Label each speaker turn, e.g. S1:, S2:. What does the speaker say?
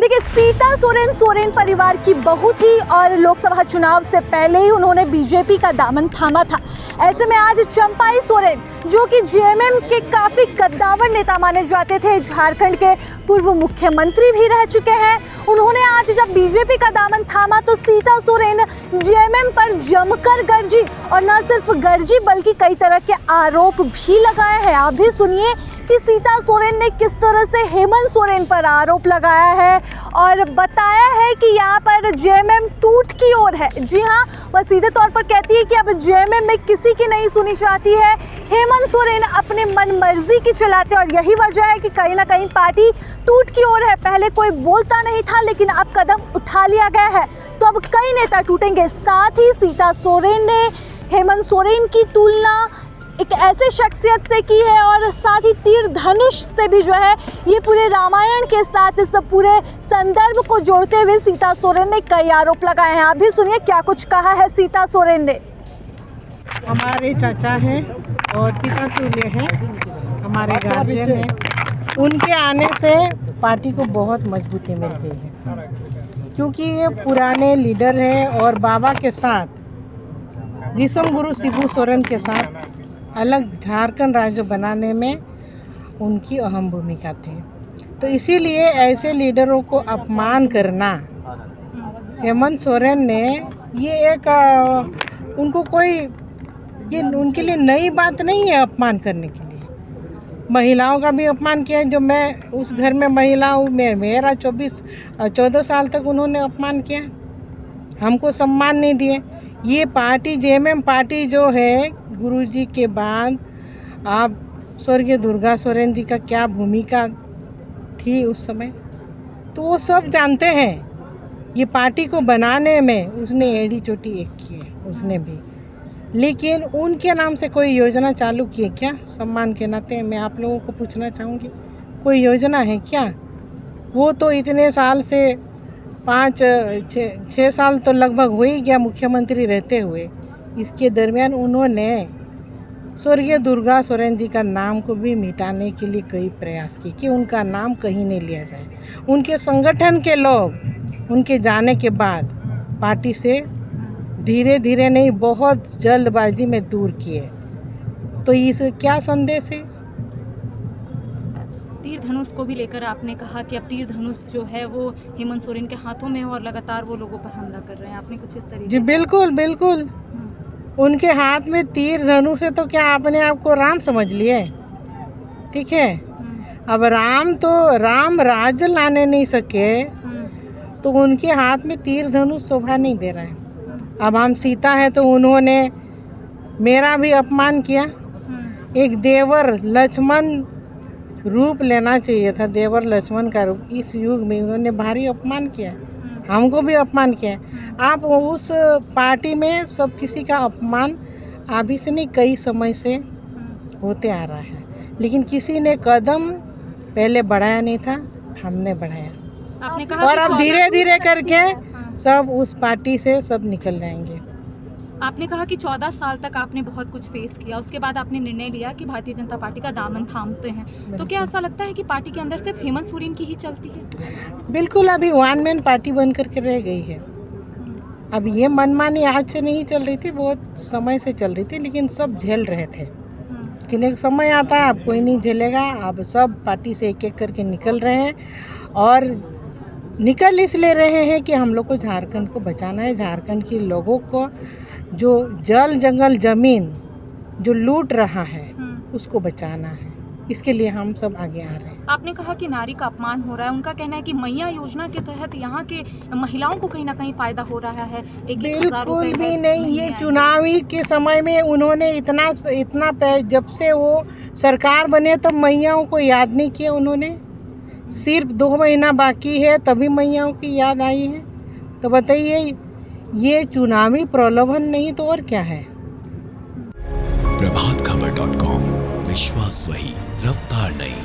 S1: देखिए, सीता सोरेन परिवार की बहू थी और लोकसभा चुनाव से पहले ही उन्होंने बीजेपी का दामन थामा था। ऐसे में आज चंपाई सोरेन, जो कि जेएमएम के काफ़ी कद्दावर नेता माने जाते थे, झारखंड के पूर्व मुख्यमंत्री भी रह चुके हैं, उन्होंने आज जब बीजेपी का दामन थामा तो सीता सोरेन जेएमएम पर जमकर गरजी, और न सिर्फ गरजी बल्कि कई तरह के आरोप भी लगाए हैं। आप भी सुनिए कि सीता सोरेन ने किस तरह से हेमंत सोरेन पर आरोप लगाया है और बताया है कि यहाँ पर जेएमएम टूट की ओर है। जी हाँ, वह सीधे तौर पर कहती है कि अब जेएमएम में किसी की नहीं सुनी जाती है। हेमंत सोरेन अपने मन मर्जी की चलाते और यही वजह है कि कहीं ना कहीं पार्टी टूट की ओर है। पहले कोई बोलता नहीं था, लेकिन अब कदम उठा लिया गया है, तो अब कई नेता टूटेंगे। साथ ही सीता सोरेन ने हेमंत सोरेन की तुलना एक ऐसे शख्सियत से की है और साथ ही तीर धनुष से भी जो है, ये पूरे रामायण के साथ इस पूरे संदर्भ को जोड़ते हुए सीता सोरेन ने कई आरोप लगाए हैं। आप भी सुनिए क्या कुछ कहा है सीता सोरेन ने।
S2: हमारे चाचा हैं और पिता तुल्य हैं, हमारे गार्जियन हैं। उनके आने से पार्टी को बहुत मजबूती मिल गई है, क्योंकि ये पुराने लीडर हैं और बाबा के साथ दिसम गुरु शिबू सोरेन के साथ अलग झारखंड राज्य बनाने में उनकी अहम भूमिका थी। तो इसीलिए ऐसे लीडरों को अपमान करना, हेमंत सोरेन ने ये एक उनको कोई ये उनके लिए नई बात नहीं है अपमान करने के लिए। महिलाओं का भी अपमान किया है, जो मैं उस घर में महिला हूँ, मेरा 14 साल तक उन्होंने अपमान किया, हमको सम्मान नहीं दिए। ये पार्टी जेएमएम पार्टी जो है, गुरुजी के बाद आप स्वर्गीय दुर्गा सोरेन जी का क्या भूमिका थी उस समय, तो वो सब जानते हैं। ये पार्टी को बनाने में उसने एड़ी चोटी एक की है उसने भी, लेकिन उनके नाम से कोई योजना चालू की है क्या? सम्मान के नाते मैं आप लोगों को पूछना चाहूँगी, कोई योजना है क्या? वो तो इतने साल से 5-6 साल तो लगभग हो ही गया मुख्यमंत्री रहते हुए। इसके दरमियान उन्होंने स्वर्गीय दुर्गा सोरेन जी का नाम को भी मिटाने के लिए कई प्रयास किए कि उनका नाम कहीं नहीं लिया जाए। उनके संगठन के लोग उनके जाने के बाद पार्टी से धीरे धीरे नहीं, बहुत जल्दबाजी में दूर किए। तो इस क्या संदेश है?
S3: तीर धनुष को भी लेकर आपने कहा कि अब तीर धनुष जो है वो हेमंत सोरेन के हाथों में है और लगातार वो लोगों पर हमला कर रहे हैं। आपने कुछ इस तरीके
S2: जी बिल्कुल बिल्कुल, उनके हाथ में तीर धनुष है तो क्या आपने आपको राम समझ लिए? ठीक है, अब राम राज्य लाने नहीं सके तो उनके हाथ में तीर धनुष शोभा नहीं दे रहा है। अब हम सीता है तो उन्होंने मेरा भी अपमान किया। एक देवर लक्ष्मण रूप लेना चाहिए था, देवर लक्ष्मण का रूप। इस युग में उन्होंने भारी अपमान किया, हमको भी अपमान किया। आप उस पार्टी में सब किसी का अपमान अभी से नहीं, कई समय से होते आ रहा है, लेकिन किसी ने कदम पहले बढ़ाया नहीं था, हमने बढ़ाया।
S3: आपने कहा
S2: और अब धीरे धीरे करके सब उस पार्टी से सब निकल जाएंगे।
S3: आपने कहा कि 14 साल तक आपने बहुत कुछ फेस किया, उसके बाद आपने निर्णय लिया कि भारतीय जनता पार्टी का दामन थामते हैं। तो क्या ऐसा लगता है कि पार्टी के अंदर सिर्फ हेमंत सोरेन की ही चलती है?
S2: बिल्कुल, अभी वन मैन पार्टी बन करके रह गई है। अब ये मनमानी आज से नहीं चल रही थी, बहुत समय से चल रही थी, लेकिन सब झेल रहे थे। लेकिन एक समय आता है अब कोई नहीं झेलेगा। अब सब पार्टी से एक एक करके निकल रहे हैं, और निकल इसलिए रहे हैं कि हम लोग को झारखंड को बचाना है। झारखंड के लोगों को जो जल जंगल जमीन जो लूट रहा है उसको बचाना है, इसके लिए हम सब आगे आ रहे हैं।
S3: आपने कहा कि नारी का अपमान हो रहा है, उनका कहना है कि मैया योजना के तहत यहाँ के महिलाओं को कहीं ना कहीं फायदा हो रहा है।
S2: बिल्कुल भी नहीं, ये चुनावी के समय में उन्होंने इतना जब से वो सरकार बने तब मैयाओं को याद नहीं किया उन्होंने। सिर्फ 2 महीना बाकी है तभी मैयाओं की याद आई है। तो बताइए, ये चुनावी प्रलोभन नहीं तो और क्या है?
S4: प्रभातखबर.com, विश्वास वही, रफ्तार नहीं।